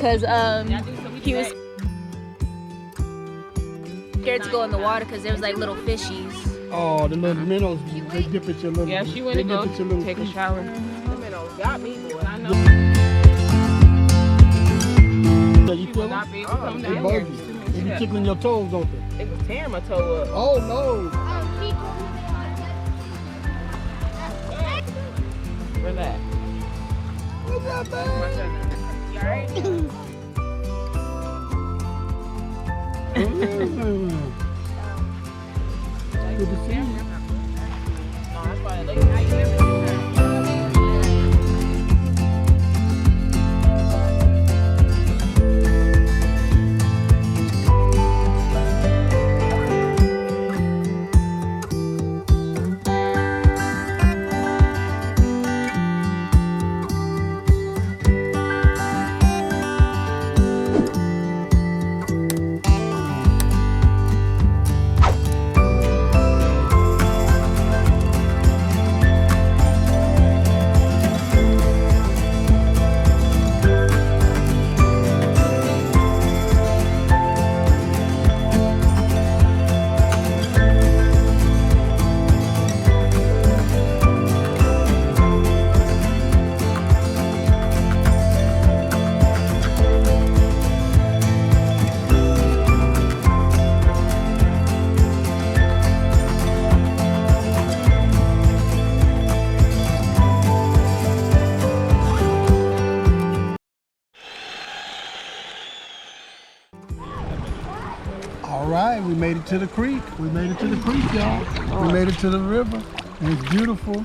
because he was scared to go in the water because there was like little fishies. Oh, the little minnows, they dip at your little. Yeah, she went to go take a shower. The minnows got me, boy. I know. So you feel them? They bug you. They be tickling your toes, don't they? It was tearing my toe up. Oh no! Where's that? What's that, man? You alright? Good to see you. No, that's why I like how you never. All right, we made it to the creek. We made it to the creek, y'all. We made it to the river. And it's beautiful.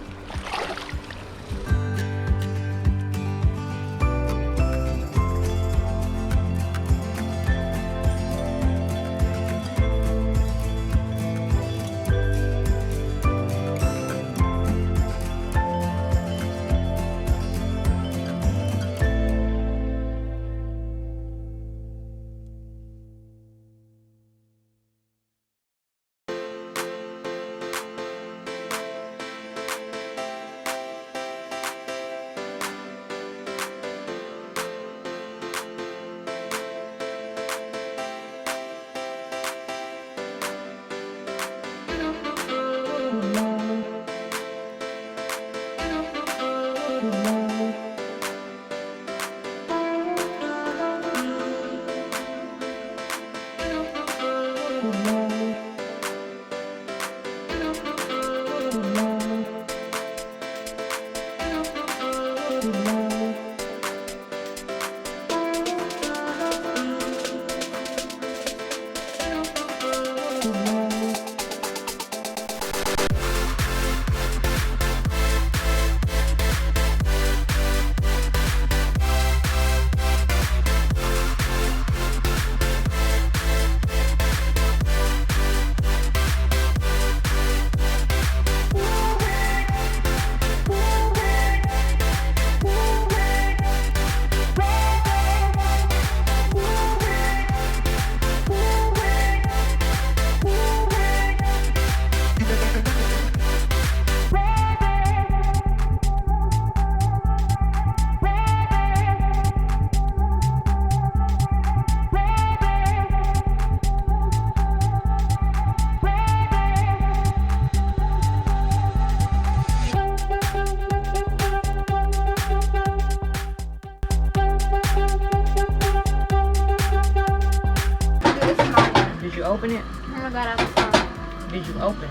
Did you open it? Oh my god, I'm sorry. Did you open it?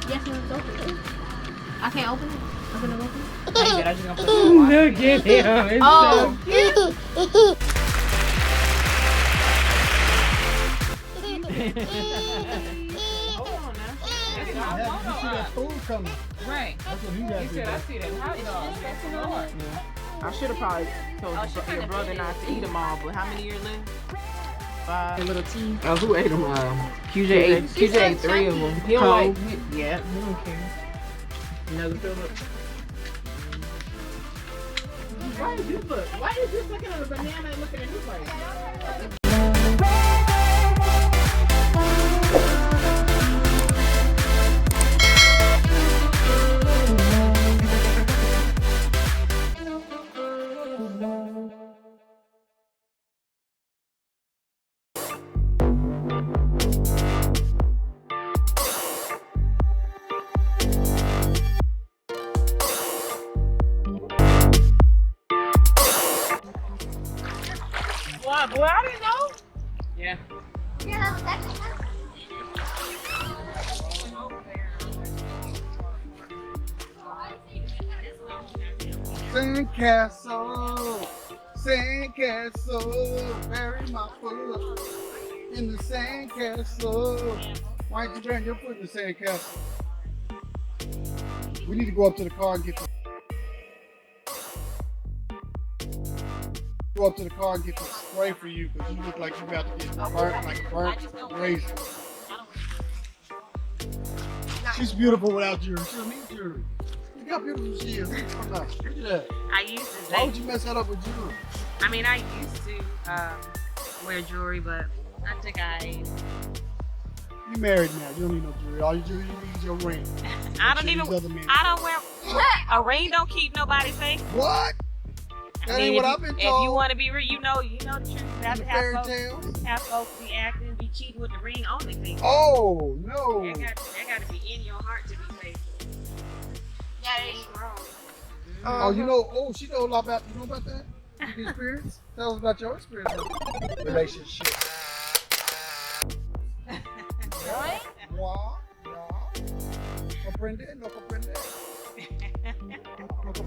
Yes, it's open. I can't open it. I'm gonna open it. I just gonna put it in the water. Look at him. It's Oh. Hold on now. That's You not see that food coming. right. That's what you got He to said, do. I see that hot dog. That's too hard. I should have probably told your brother not to eat them all, but how many years left? 5. Little tea. Oh, who ate them? QJ ate 3 of them. He don't like. Yeah, he don't care. Another Philip. Why is you looking at a banana and looking at his like? God, boy, I didn't know. Yeah. Sandcastle, sandcastle, bury my foot in the sandcastle. Why don't you bury your foot in the sandcastle? We need to go up to the car and get the spray for you because you look like you're about to get burnt like a burnt raisin. She's beautiful without jewelry. She don't need jewelry. Look how beautiful she is. Look at that. I used to. Why would you mess that up with jewelry? I mean, I used to wear jewelry, but I took I. You married now. You don't need no jewelry. All you jewelry you need is your ring. I don't wear. A ring don't keep nobody safe. What? That ain't what I've been told. If you want to be real, you know the truth. You have to Fairy have tales. folks be acting, be cheating with the ring on the thing. Oh no. That got to be in your heart to be safe. Yeah, they wrong. Oh, you know. Oh, she knows a lot about. You know about that? Your experience? Tell us about your experience. Relationship. Right? Wow. Comprende? No comprende?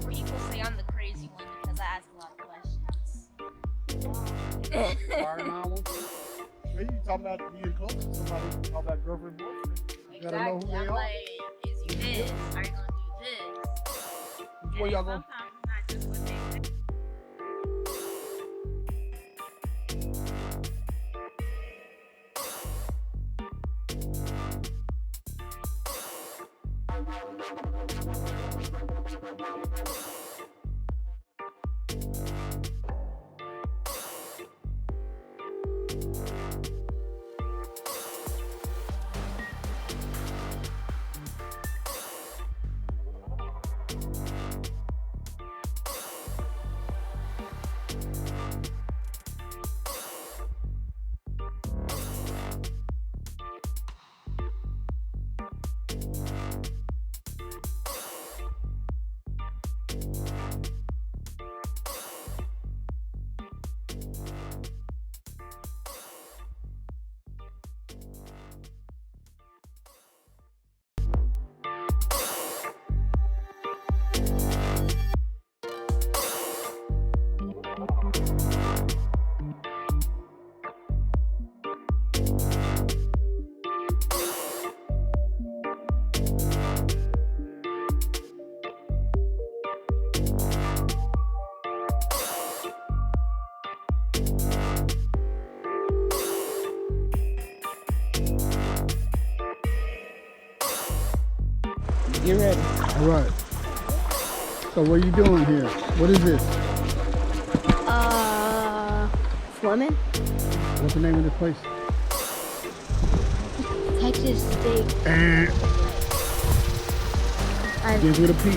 People say I'm the crazy one because I ask a lot of questions. Sorry, Mom. Maybe you talking about being close to somebody, talking about girlfriend, boyfriend. You gotta know who Exactly. they I'm are. like, is you this? Are you gonna do this? Where y'all going? Sometimes it's not just what they say. Get ready. All right. So what are you doing here? What is this? Fleming? What's the name of this place? Texas State. Begins with a P.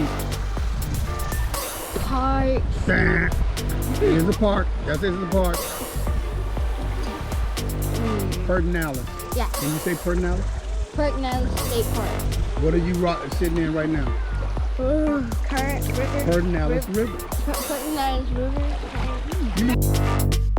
Park. Here's the park. This is the park. Pedernales. Yeah. Can you say Pedernales? Pedernales State Park. What are you sitting in right now? Current river. Pedernales River. Pedernales River.